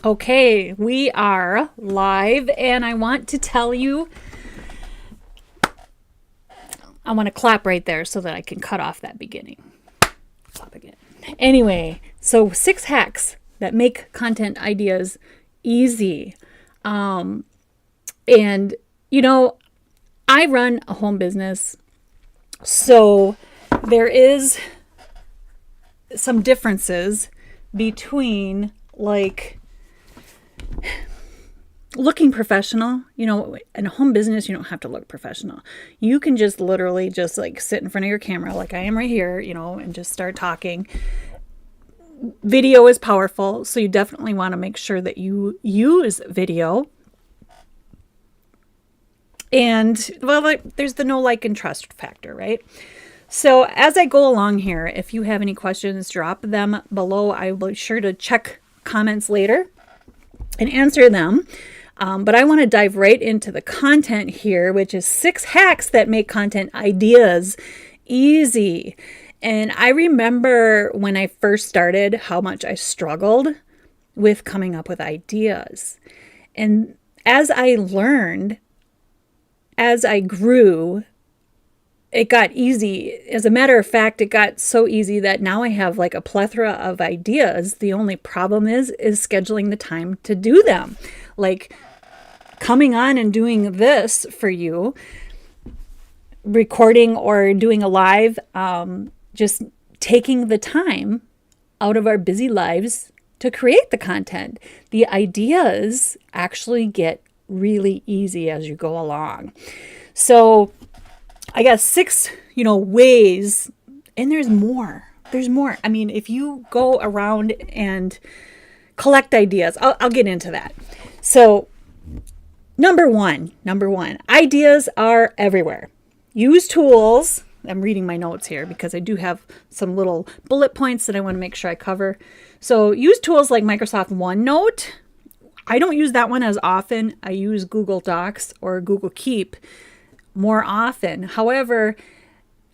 Okay, we are live, and I want to tell you, I want to clap right there so that I can cut off that beginning. Clap again. Anyway, so 6 hacks that make content ideas easy. And, I run a home business, so there is some differences between looking professional. In a home business, you don't have to look professional. You can just literally just sit in front of your camera like I am right here, and just start talking. Video is powerful, so you definitely want to make sure that you use video. And there's the know, like, and trust factor, right? So as I go along here, if you have any questions, drop them below. I will be sure to check comments later and answer them. But I want to dive right into the content here, which is 6 hacks that make content ideas easy. And I remember when I first started how much I struggled with coming up with ideas. And as I learned, as I grew, it got easy. As a matter of fact, it got so easy that now I have a plethora of ideas. The only problem is scheduling the time to do them. Like coming on and doing this for you, recording or doing a live, just taking the time out of our busy lives to create the content. The ideas actually get really easy as you go along. So I got 6, ways, and there's more. There's more. I mean, if you go around and collect ideas, I'll get into that. So number one, ideas are everywhere. Use tools. I'm reading my notes here because I do have some little bullet points that I want to make sure I cover. So use tools like Microsoft OneNote. I don't use that one as often. I use Google Docs or Google Keep more often. However,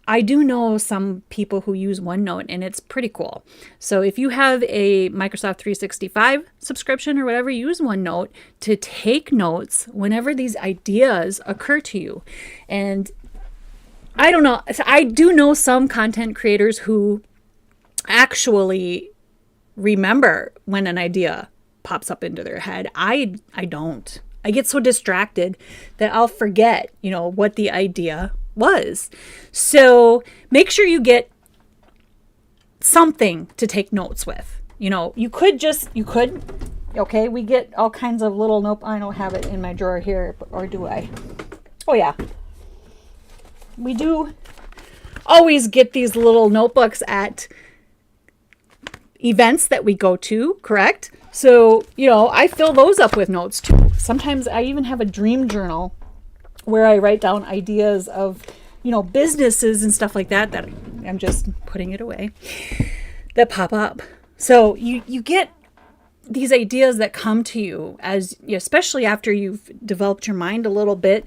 I do know some people who use OneNote, and it's pretty cool. So if you have a Microsoft 365 subscription or whatever, use OneNote to take notes whenever these ideas occur to you. And I don't know. I do know some content creators who actually remember when an idea pops up into their head. I don't. I get so distracted that I'll forget, what the idea was. So make sure you get something to take notes with. You could, okay, we get all kinds of little, nope, I don't have it in my drawer here, or do I? Oh yeah. We do always get these little notebooks at events that we go to, correct? So, I fill those up with notes too. Sometimes I even have a dream journal where I write down ideas of, businesses and stuff like that I'm just putting it away, that pop up. So you get these ideas that come to you especially after you've developed your mind a little bit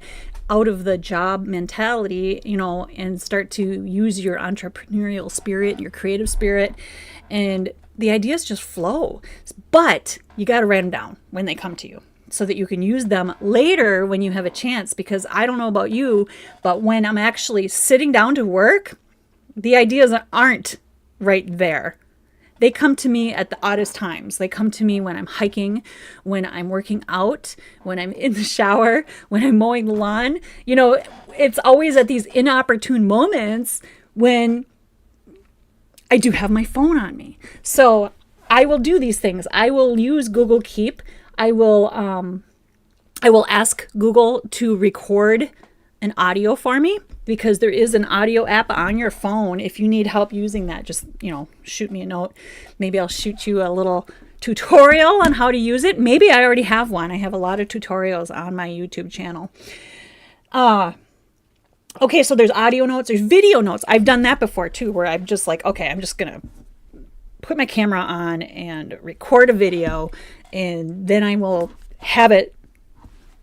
out of the job mentality, and start to use your entrepreneurial spirit, your creative spirit, and the ideas just flow. But you got to write them down when they come to you so that you can use them later when you have a chance. Because I don't know about you, but when I'm actually sitting down to work, the ideas aren't right there. They come to me at the oddest times. They come to me when I'm hiking, when I'm working out, when I'm in the shower, when I'm mowing the lawn. It's always at these inopportune moments when I do have my phone on me. So I will do these things. I will use Google Keep. I will ask Google to record an audio for me, because there is an audio app on your phone. If you need help using that, just, shoot me a note. Maybe I'll shoot you a little tutorial on how to use it. Maybe I already have one. I have a lot of tutorials on my YouTube channel. Okay, so there's audio notes, there's video notes. I've done that before too, where I'm just okay, I'm just going to put my camera on and record a video, and then I will have it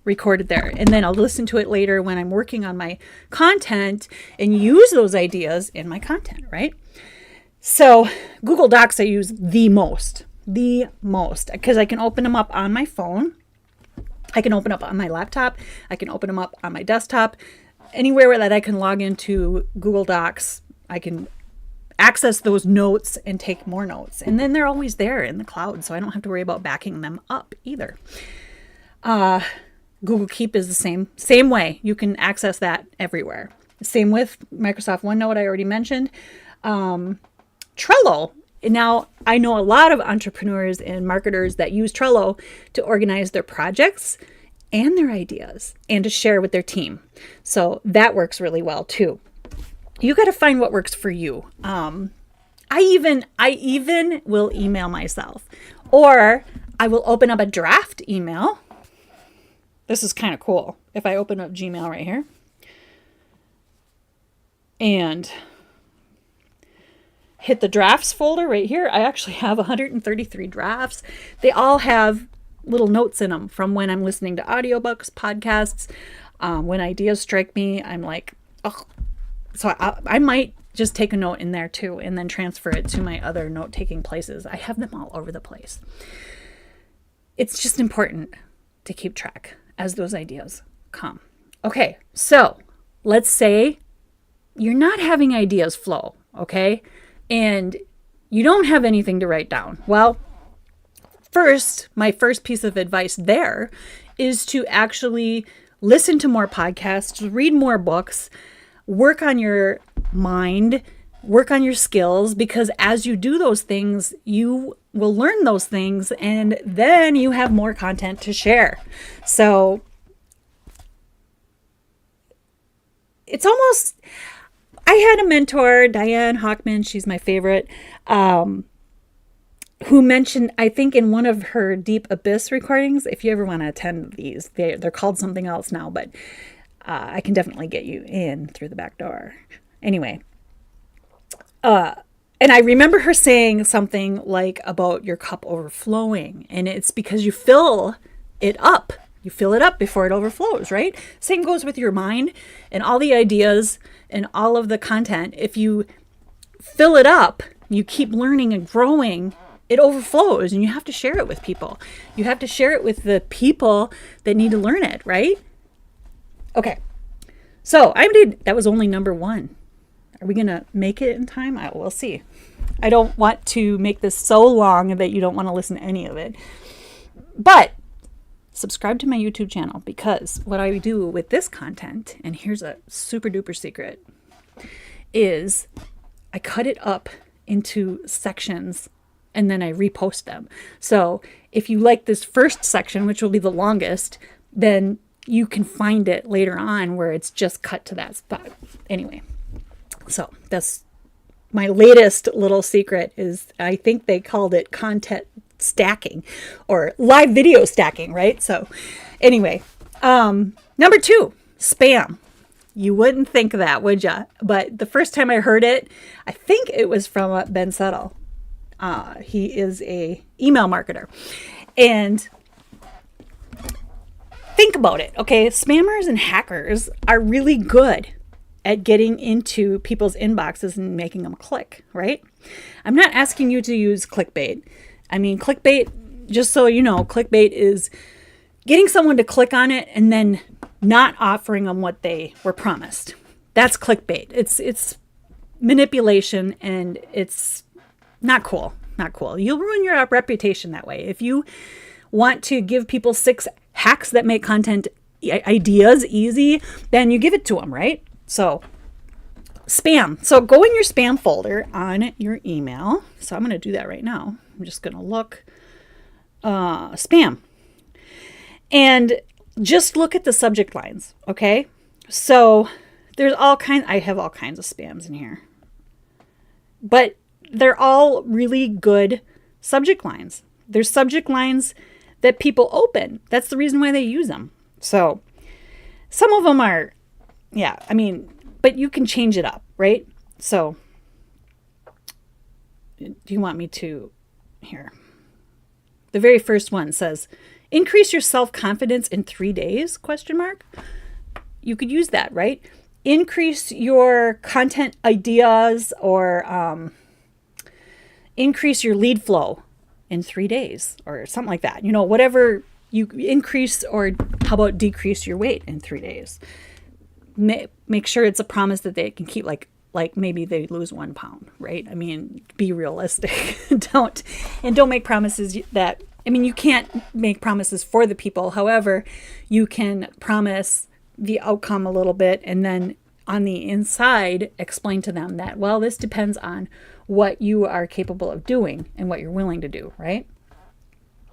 recorded there. And then I'll listen to it later when I'm working on my content and use those ideas in my content, right? So Google Docs I use the most. the most because I can open them up on my phone. I can open up on my laptop. I can open them up on my desktop. Anywhere that I can log into Google Docs, I can access those notes and take more notes. And then they're always there in the cloud, so I don't have to worry about backing them up either. Google Keep is the same way. You can access that everywhere. Same with Microsoft OneNote, I already mentioned. Trello. Now, I know a lot of entrepreneurs and marketers that use Trello to organize their projects and their ideas and to share with their team. So that works really well too. You got to find what works for you. I even will email myself, or I will open up a draft email. This is kind of cool. If I open up Gmail right here and hit the drafts folder right here, I actually have 133 drafts. They all have little notes in them from when I'm listening to audiobooks, podcasts, when ideas strike me. I'm like, oh, so I might just take a note in there too and then transfer it to my other note-taking places. I have them all over the place. It's just important to keep track as those ideas come. Okay, so let's say you're not having ideas flow, okay? And you don't have anything to write down. Well, my first piece of advice there is to actually listen to more podcasts, read more books, work on your mind, work on your skills, because as you do those things, you will learn those things and then you have more content to share. So it's almost, I had a mentor, Diane Hockman, she's my favorite, who mentioned, I think in one of her Deep Abyss recordings, if you ever want to attend these, they're called something else now, but I can definitely get you in through the back door. Anyway, and I remember her saying something like about your cup overflowing, and it's because you fill it up. You fill it up before it overflows, right? Same goes with your mind and all the ideas and all of the content. If you fill it up, you keep learning and growing, it overflows, and you have to share it with people. You have to share it with the people that need to learn it, right? Okay. So that was only number 1. Are we going to make it in time? We'll see. I don't want to make this so long that you don't want to listen to any of it. But subscribe to my YouTube channel, because what I do with this content, and here's a super duper secret, is I cut it up into sections and then I repost them. So if you like this first section, which will be the longest, then you can find it later on where it's just cut to that spot. Anyway, so that's my latest little secret, is I think they called it content stacking or live video stacking, right? So anyway, number 2, spam. You wouldn't think of that, would ya? But the first time I heard it, I think it was from Ben Settle. He is a email marketer. And think about it, okay? Spammers and hackers are really good at getting into people's inboxes and making them click, right? I'm not asking you to use clickbait. I mean, clickbait, just so you know, clickbait is getting someone to click on it and then not offering them what they were promised. That's clickbait. It's manipulation, and it's not cool. Not cool. You'll ruin your reputation that way. If you want to give people 6 hacks that make content ideas easy, then you give it to them, right? So spam. So go in your spam folder on your email. So I'm going to do that right now. I'm just going to look spam. And just look at the subject lines, okay? So there's I have all kinds of spams in here. But they're all really good subject lines. They're subject lines that people open. That's the reason why they use them. So some of them are, but you can change it up, right? So do you want me to, here. The very first one says, increase your self-confidence in 3 days, ? You could use that, right? Increase your content ideas, or increase your lead flow in 3 days or something like that. You know, whatever you increase, or how about decrease your weight in 3 days? Make sure it's a promise that they can keep, like maybe they lose 1 pound, right? I mean, be realistic. don't make promises that, I mean, you can't make promises for the people. However, you can promise the outcome a little bit, and then on the inside, explain to them that, well, this depends on what you are capable of doing and what you're willing to do, right?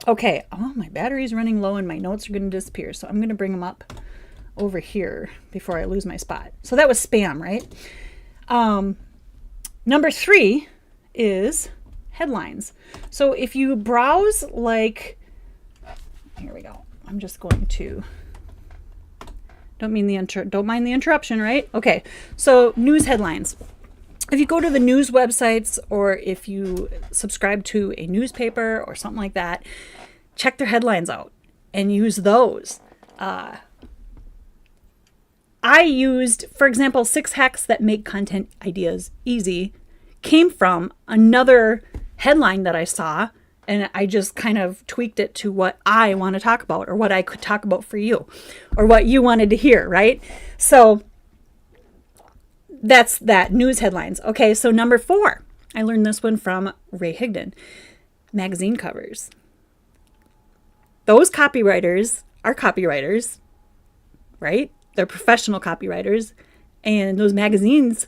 Okay. Oh, my battery's running low and my notes are going to disappear. So I'm going to bring them up over here before I lose my spot. So that was spam, right? Number 3 is headlines. So if you browse, like, here we go. I'm just going to, don't mind the interruption, right? Okay. So news headlines. If you go to the news websites, or if you subscribe to a newspaper or something like that, check their headlines out and use those. I used, for example, 6 hacks that make content ideas easy came from another headline that I saw, and I just kind of tweaked it to what I want to talk about, or what I could talk about for you, or what you wanted to hear, right? So that's that, news headlines. Okay, so number 4, I learned this one from Ray Higdon. Magazine covers. Those copywriters are copywriters, right? They're professional copywriters, and those magazines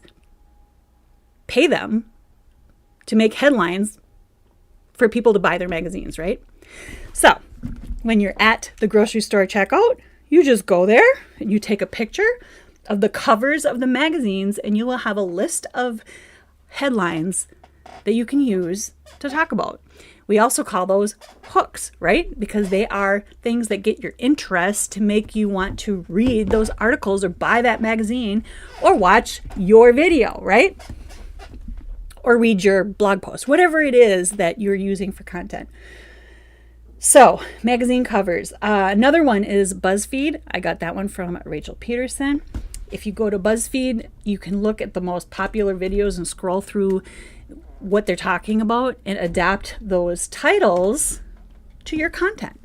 pay them to make headlines for people to buy their magazines, right? So when you're at the grocery store checkout, you just go there and you take a picture of the covers of the magazines, and you will have a list of headlines that you can use to talk about. We also call those hooks, right? Because they are things that get your interest to make you want to read those articles or buy that magazine or watch your video, right? Or read your blog post, whatever it is that you're using for content. So, magazine covers. Another one is BuzzFeed. I got that one from Rachel Peterson. If you go to BuzzFeed, you can look at the most popular videos and scroll through what they're talking about and adapt those titles to your content.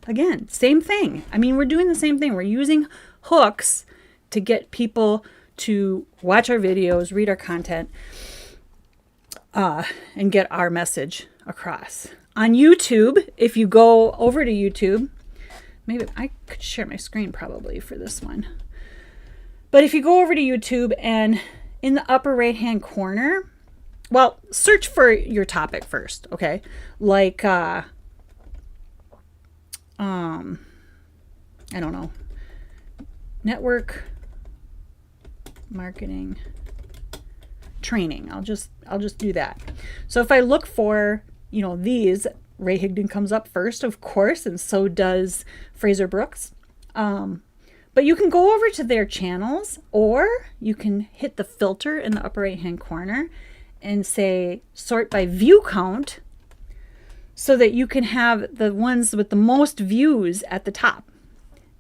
Again, same thing. I mean, we're doing the same thing. We're using hooks to get people to watch our videos, read our content, and get our message across. On YouTube, if you go over to YouTube, maybe I could share my screen probably for this one. But if you go over to YouTube, and in the upper right-hand corner, well, search for your topic first, okay? Like, I don't know, network marketing training. I'll just do that. So if I look for, these, Ray Higdon comes up first, of course, and so does Fraser Brooks. But you can go over to their channels, or you can hit the filter in the upper right-hand corner and say sort by view count, so that you can have the ones with the most views at the top.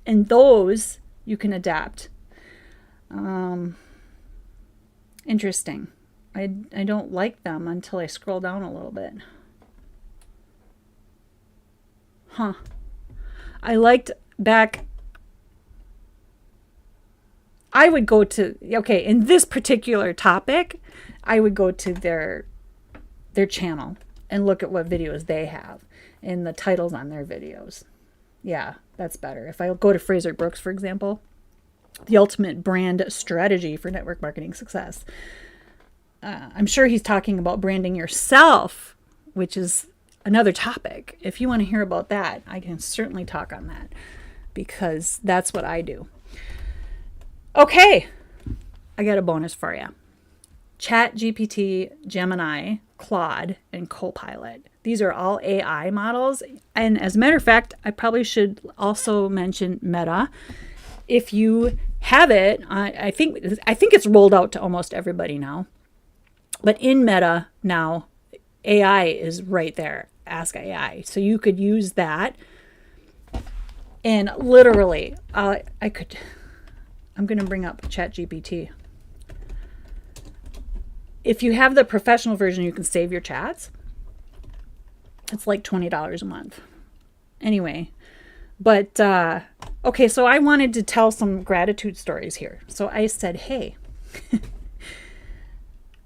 And those you can adapt. Interesting. I don't like them until I scroll down a little bit. I liked back. I would go to, in this particular topic, I would go to their channel and look at what videos they have and the titles on their videos. Yeah, that's better. If I go to Fraser Brooks, for example, the ultimate brand strategy for network marketing success. I'm sure he's talking about branding yourself, which is another topic. If you want to hear about that, I can certainly talk on that, because that's what I do. Okay, I got a bonus for you. ChatGPT, Gemini, Claude, and Copilot. These are all AI models. And as a matter of fact, I probably should also mention Meta. If you have it, I think it's rolled out to almost everybody now. But in Meta now, AI is right there. Ask AI. So you could use that. And literally, I'm going to bring up ChatGPT. If you have the professional version, you can save your chats. It's like $20 a month. Anyway, but okay, so I wanted to tell some gratitude stories here. So I said, hey,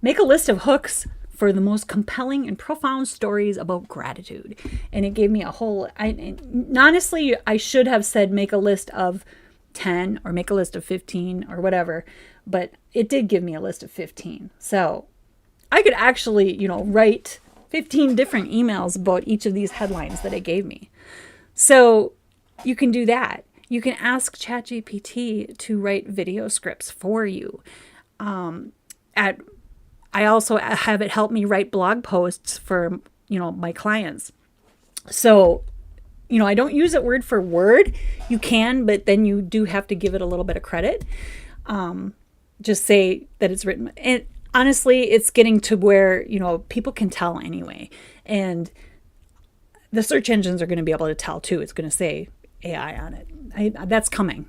make a list of hooks for the most compelling and profound stories about gratitude. And it gave me a whole, honestly, I should have said make a list of 10 or make a list of 15 or whatever, but it did give me a list of 15. So I could actually, write 15 different emails about each of these headlines that it gave me. So you can do that. You can ask ChatGPT to write video scripts for you. I also have it help me write blog posts for, my clients. So, I don't use it word for word. You can, but then you do have to give it a little bit of credit. Just say that it's written. And honestly, it's getting to where, people can tell anyway. And the search engines are going to be able to tell too. It's going to say AI on it. That's coming.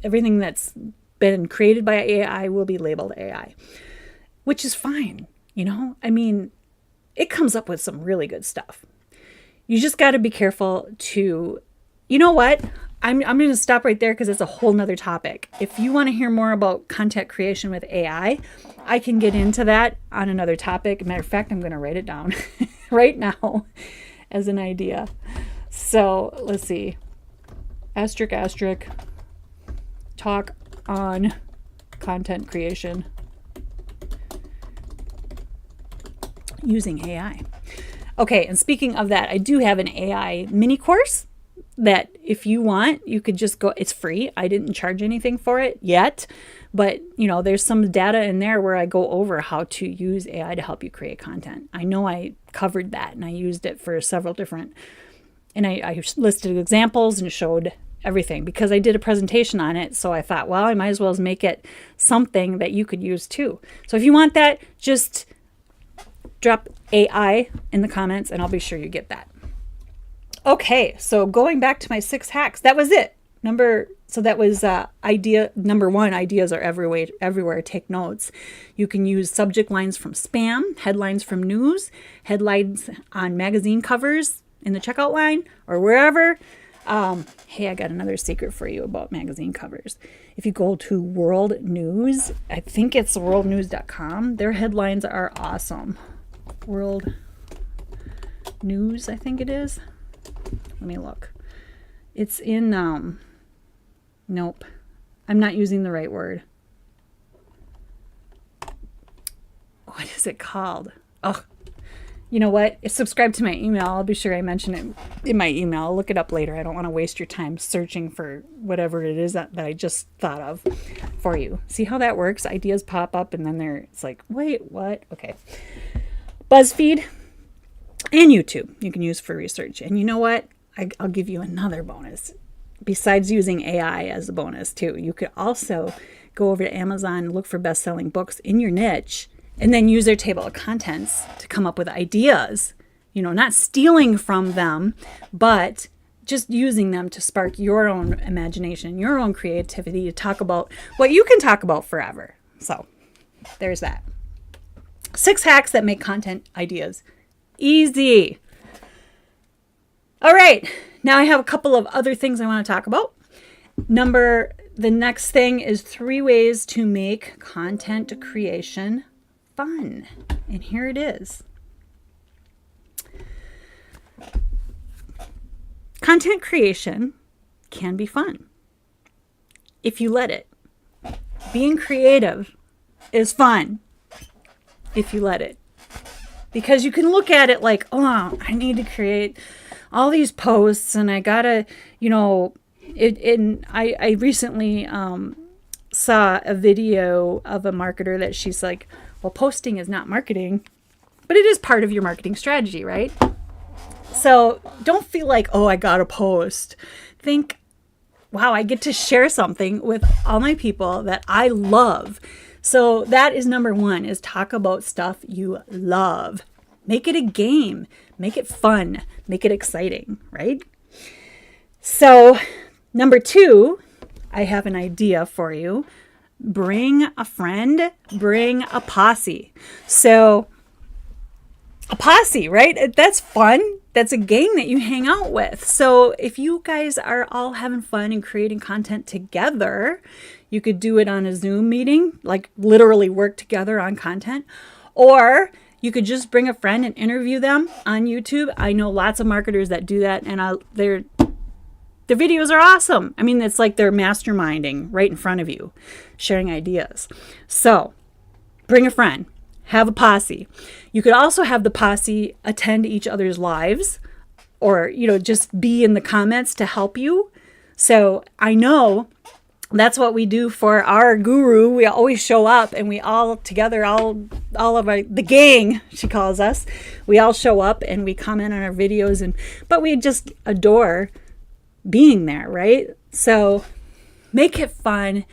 Everything that's been created by AI will be labeled AI. Which is fine, it comes up with some really good stuff. You just got to be careful to, you know what? I'm going to stop right there because it's a whole nother topic. If you want to hear more about content creation with AI, I can get into that on another topic. Matter of fact, I'm going to write it down right now as an idea. So let's see. Asterisk, talk on content creation using AI. Okay, and speaking of that, I do have an AI mini course that if you want, you could just go, it's free. I didn't charge anything for it yet, but there's some data in there where I go over how to use AI to help you create content. I know I covered that and I used it for several different, and I listed examples and showed everything because I did a presentation on it. So I thought, well, I might as well make it something that you could use too. So if you want that, just drop AI in the comments and I'll be sure you get that. Okay, so going back to my 6 hacks, that was it. That was idea number 1, ideas are everywhere, take notes. You can use subject lines from spam, headlines from news, headlines on magazine covers in the checkout line or wherever. Hey, I got another secret for you about magazine covers. If you go to World News, I think it's worldnews.com, their headlines are awesome. World News, I think it is. Let me look. It's in, nope. I'm not using the right word. What is it called? Oh, you know what? Subscribe to my email. I'll be sure I mention it in my email. I'll look it up later. I don't want to waste your time searching for whatever it is that I just thought of for you. See how that works? Ideas pop up and then it's like, wait, what? Okay. BuzzFeed and YouTube you can use for research. And you know what? I'll give you another bonus. Besides using AI as a bonus too, you could also go over to Amazon, look for best-selling books in your niche, and then use their table of contents to come up with ideas. Not stealing from them, but just using them to spark your own imagination, your own creativity to talk about what you can talk about forever. So there's that. 6 hacks that make content ideas easy. All right, now I have a couple of other things I want to talk about. The next thing is 3 ways to make content creation fun. And here it is. Content creation can be fun if you let it. Being creative is fun if you let it. Because you can look at it like, oh, I need to create all these posts and I gotta, I recently saw a video of a marketer that she's like, well, posting is not marketing, but it is part of your marketing strategy, right? So don't feel like, oh, I gotta post. Think, wow, I get to share something with all my people that I love. So that is number 1, is talk about stuff you love. Make it a game. Make it fun. Make it exciting, right? So number 2, I have an idea for you. Bring a friend, bring a posse. So a posse, right? That's fun. That's a gang that you hang out with. So if you guys are all having fun and creating content together, you could do it on a Zoom meeting, like literally work together on content, or you could just bring a friend and interview them on YouTube. I know lots of marketers that do that, and their videos are awesome. I mean, it's like they're masterminding right in front of you, sharing ideas. So bring a friend. Have a posse. You could also have the posse attend each other's lives, or, just be in the comments to help you. So I know that's what we do for our guru. We always show up, and we all together, all of the gang, she calls us, we all show up and we comment on our videos, but we just adore being there, right? So make it fun.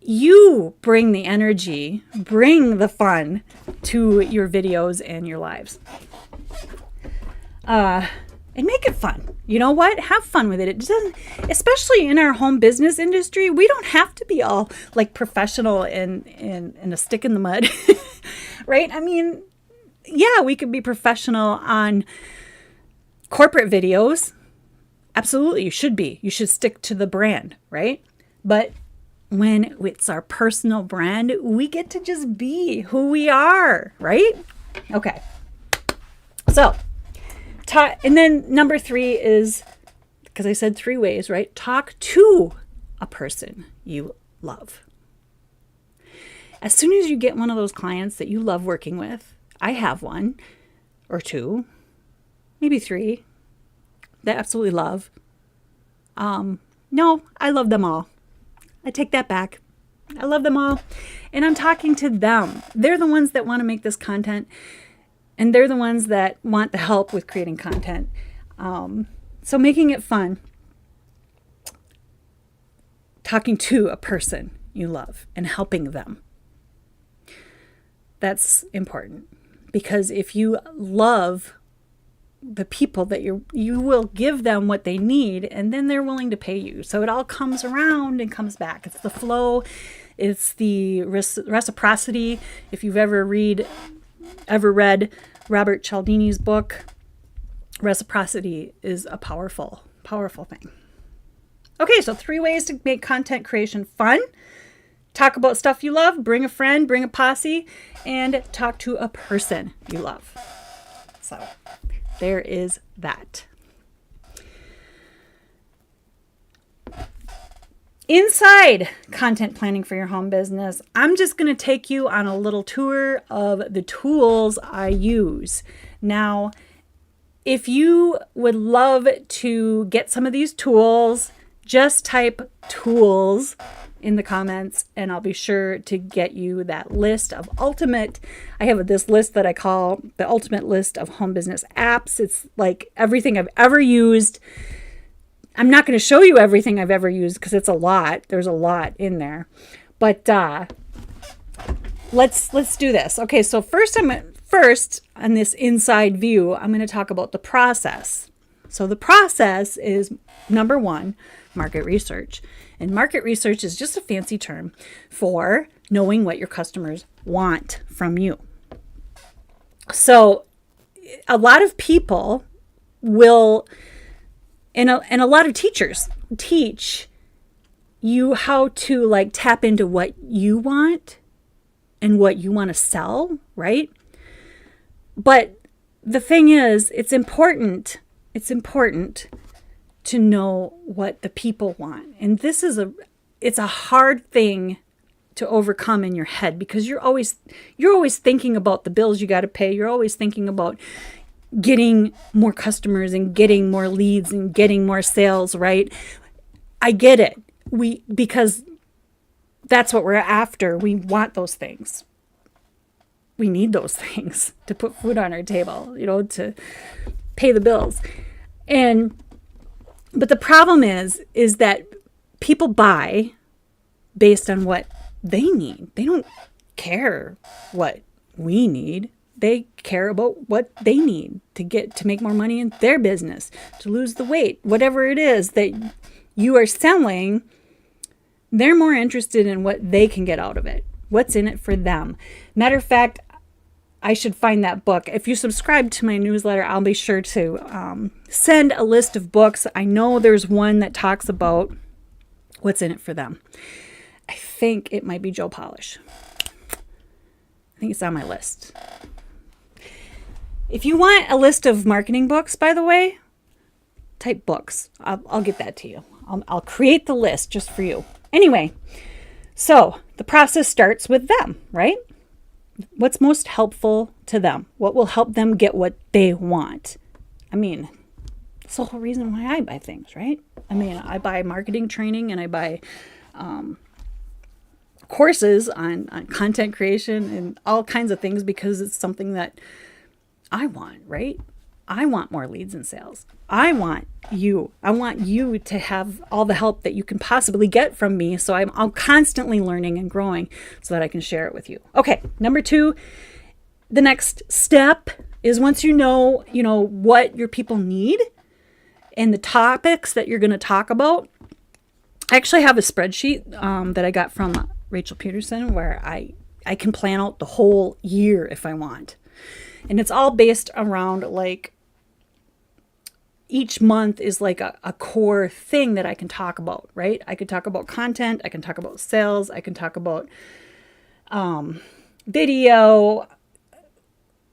You bring the energy, bring the fun to your videos and your lives. And make it fun. You know what? Have fun with it. It doesn't, especially in our home business industry, we don't have to be all like professional and a stick in the mud, right? I mean, yeah, we could be professional on corporate videos. Absolutely, you should be. You should stick to the brand, right? But when it's our personal brand, we get to just be who we are, right? Okay. So, and then number 3 is, because I said 3 ways, right? Talk to a person you love. As soon as you get one of those clients that you love working with, I have one or 2, maybe 3, that I absolutely love. No, I love them all. I take that back. I love them all. And I'm talking to them. They're the ones that want to make this content. And they're the ones that want the help with creating content. So making it fun. Talking to a person you love and helping them. That's important. Because if you love the people that you will give them what they need, and then they're willing to pay you. So it all comes around and comes back. It's the flow. It's the reciprocity. If you've ever read Robert Cialdini's book, reciprocity is a powerful, powerful thing. Okay, so 3 ways to make content creation fun. Talk about stuff you love, bring a friend, bring a posse, and talk to a person you love. So there is that. Inside content planning for your home business, I'm just going to take you on a little tour of the tools I use. Now, if you would love to get some of these tools, just type tools in the comments and I'll be sure to get you that list of I have this list that I call the ultimate list of home business apps. It's like everything I've ever used. I'm not going to show you everything I've ever used because it's a lot. There's a lot in there. But let's do this. Okay, so first on this inside view, I'm going to talk about the process. So the process is, number 1, market research. And market research is just a fancy term for knowing what your customers want from you. So a lot of people will, and a lot of teachers teach you how to like tap into what you want and what you want to sell, right? But the thing is, it's important to know what the people want. And it's a hard thing to overcome in your head because you're always thinking about the bills you got to pay. You're always thinking about getting more customers and getting more leads and getting more sales, right? I get it. Because that's what we're after. We want those things. We need those things to put food on our table, to pay the bills. But the problem is that people buy based on what they need. They don't care what we need. They care about what they need to make more money in their business, to lose the weight, whatever it is that you are selling. They're more interested in what they can get out of it. What's in it for them? Matter of fact, I should find that book. If you subscribe to my newsletter, I'll be sure to send a list of books. I know there's one that talks about what's in it for them. I think it might be Joe Polish. I think it's on my list. If you want a list of marketing books, by the way, type books. I'll get that to you. I'll create the list just for you. Anyway, so the process starts with them, right? What's most helpful to them? What will help them get what they want? I mean, that's the whole reason why I buy things, right? I mean, I buy marketing training and I buy courses on content creation and all kinds of things because it's something that I want, right? I want more leads and sales. I want you to have all the help that you can possibly get from me. So I'm constantly learning and growing so that I can share it with you. Okay. Number 2, the next step is once you know what your people need and the topics that you're going to talk about. I actually have a spreadsheet that I got from Rachel Peterson where I can plan out the whole year if I want. And it's all based around like each month is like a core thing that I can talk about, right? I could talk about content. I can talk about sales. I can talk about video.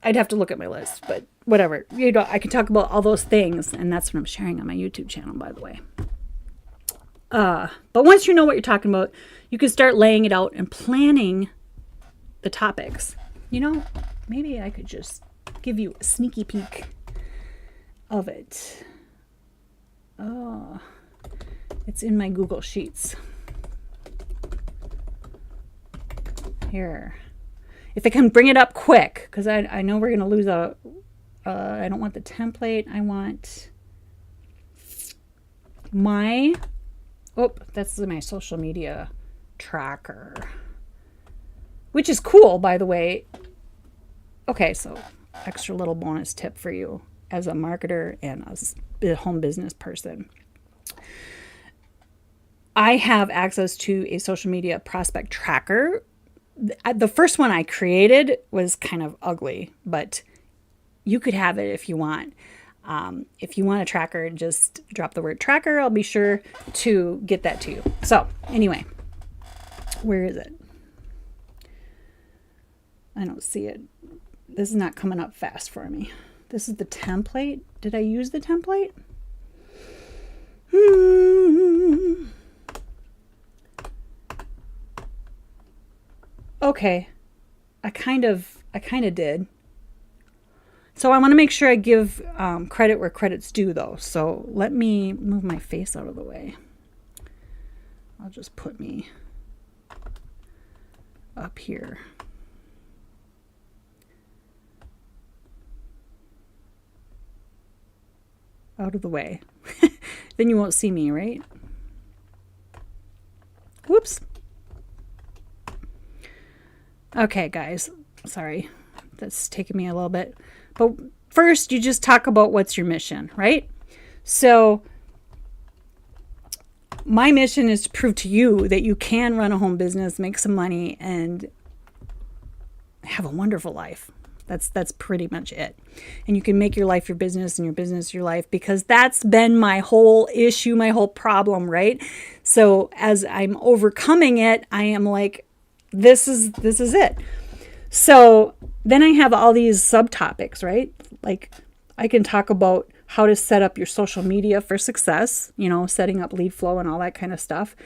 I'd have to look at my list, but whatever. I can talk about all those things. And that's what I'm sharing on my YouTube channel, by the way. But once you know what you're talking about, you can start laying it out and planning the topics. Maybe I could just give you a sneaky peek of it. Oh, it's in my Google Sheets. Here. If I can bring it up quick, because I know we're going to lose I don't want the template. I want that's my social media tracker, which is cool, by the way. Okay, so extra little bonus tip for you as a marketer and a home business person. I have access to a social media prospect tracker. The first one I created was kind of ugly, but you could have it if you want. If you want a tracker, just drop the word tracker. I'll be sure to get that to you. So anyway, where is it? I don't see it. This is not coming up fast for me. This is the template. Did I use the template? Okay. I kind of did. So I want to make sure I give credit where credit's due, though. So let me move my face out of the way. I'll just put me up here. Out of the way. Then you won't see me, right? Whoops. Okay, guys. Sorry. That's taking me a little bit. But first, you just talk about what's your mission, right? So my mission is to prove to you that you can run a home business, make some money, and have a wonderful life. That's pretty much it. And you can make your life your business and your business your life, because that's been my whole issue, my whole problem, right? So as I'm overcoming it, I am like, this is it. So then I have all these subtopics, right? Like I can talk about how to set up your social media for success, setting up lead flow and all that kind of stuff.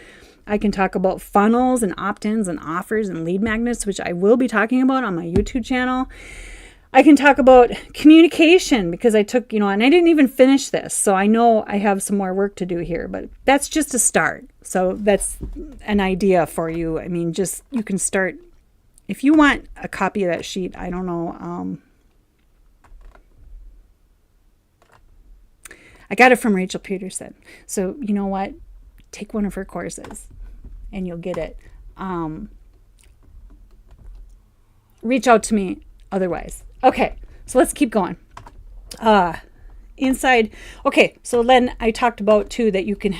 I can talk about funnels and opt-ins and offers and lead magnets, which I will be talking about on my YouTube channel. I can talk about communication, because I took, and I didn't even finish this. So I know I have some more work to do here, but that's just a start. So that's an idea for you. I mean, you can start. If you want a copy of that sheet, I don't know. I got it from Rachel Peterson. So you know what? Take one of her courses and you'll get it. Reach out to me otherwise. Okay, so let's keep going. Inside. Okay, so then I talked about too that you can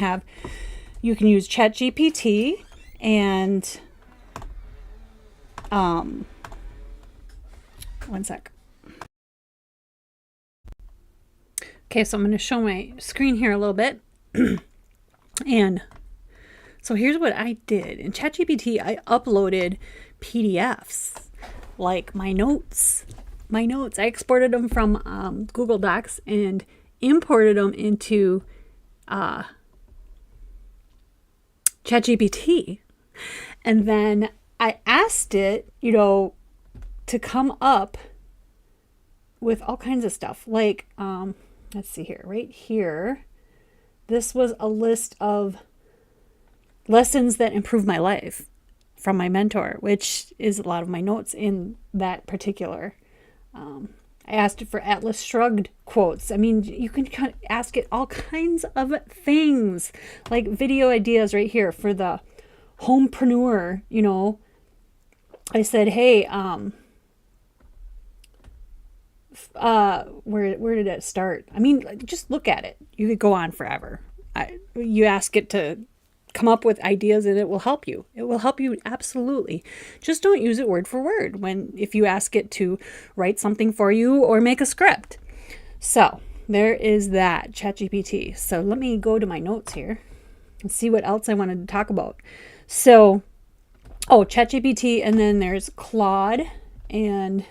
use ChatGPT and One sec. Okay, so I'm going to show my screen here a little bit. And so here's what I did. In ChatGPT, I uploaded PDFs, like my notes. I exported them from Google Docs and imported them into ChatGPT. And then I asked it, to come up with all kinds of stuff. Like, let's see here, right here. This was a list of lessons that improved my life from my mentor, which is a lot of my notes in that particular. I asked it for Atlas Shrugged quotes. I mean, you can ask it all kinds of things, like video ideas right here for the homepreneur. I said, hey, where did it start? I mean, just look at it. You could go on forever. You ask it to come up with ideas and it will help you. It will help you absolutely. Just don't use it word for word if you ask it to write something for you or make a script. So there is that, ChatGPT. So let me go to my notes here and see what else I wanted to talk about. So, ChatGPT, and then there's Claude, and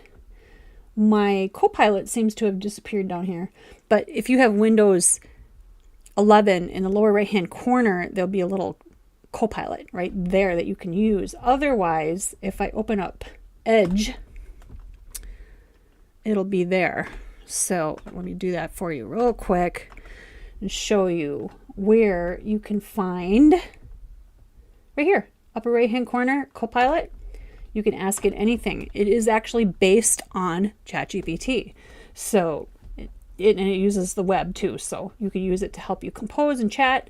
my Copilot seems to have disappeared down here. But if you have Windows 11 in the lower right hand corner, there'll be a little Copilot right there that you can use. Otherwise, if I open up Edge, it'll be there. So let me do that for you real quick and show you where you can find right here, upper right hand corner, Copilot. You can ask it anything. It is actually based on ChatGPT. So it uses the web too. So you can use it to help you compose and chat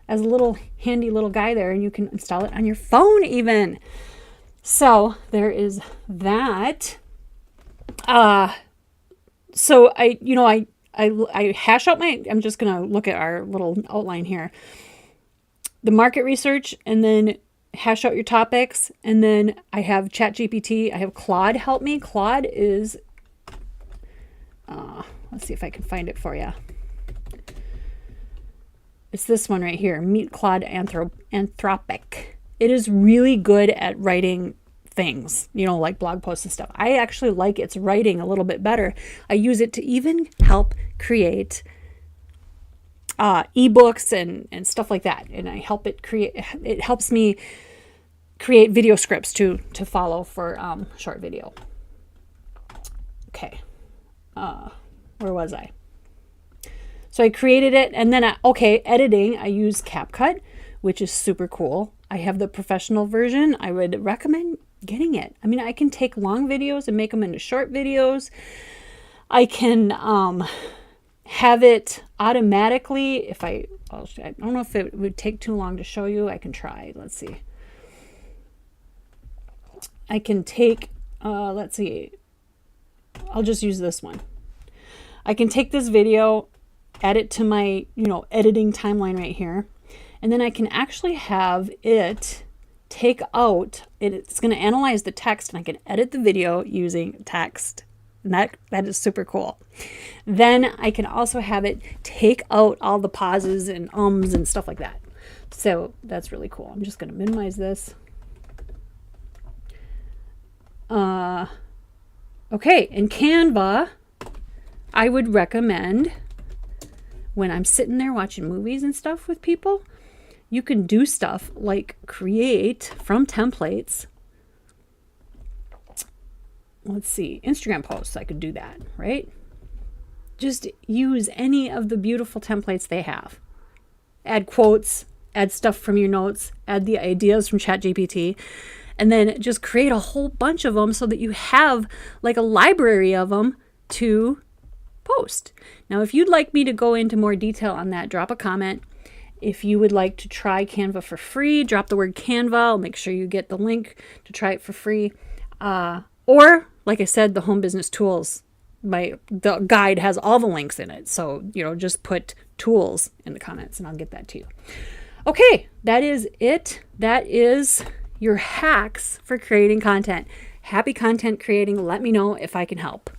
as a little handy little guy there, and you can install it on your phone even. So there is that. So I hash out I'm just going to look at our little outline here. The market research, and then hash out your topics. And then I have ChatGPT. I have Claude help me. Claude is, let's see if I can find it for you. It's this one right here. Meet Claude Anthropic. It is really good at writing things, like blog posts and stuff. I actually like its writing a little bit better. I use it to even help create ebooks and stuff like that. And I help it create. It helps me create video scripts to follow for short video. Okay, where was I? So I created it, and then editing. I use CapCut, which is super cool. I have the professional version. I would recommend getting it. I mean, I can take long videos and make them into short videos. I can have it automatically. I don't know if it would take too long to show you. I can try. Let's see. I can take, let's see. I'll just use this one. I can take this video, add it to my, editing timeline right here. And then I can actually have it take out, it's going to analyze the text, and I can edit the video using text. And that is super cool. Then I can also have it take out all the pauses and ums and stuff like that. So that's really cool. I'm just going to minimize this. Okay, in Canva, I would recommend when I'm sitting there watching movies and stuff with people, you can do stuff like create from templates. Let's see, Instagram posts, I could do that, right? Just use any of the beautiful templates they have. Add quotes, add stuff from your notes, add the ideas from ChatGPT, and then just create a whole bunch of them so that you have like a library of them to post. Now, if you'd like me to go into more detail on that, drop a comment. If you would like to try Canva for free, drop the word Canva. I'll make sure you get the link to try it for free. Or, like I said, the Home Business Tools, the guide has all the links in it. So, just put tools in the comments and I'll get that to you. Okay, that is it. That is your hacks for creating content. Happy content creating. Let me know if I can help.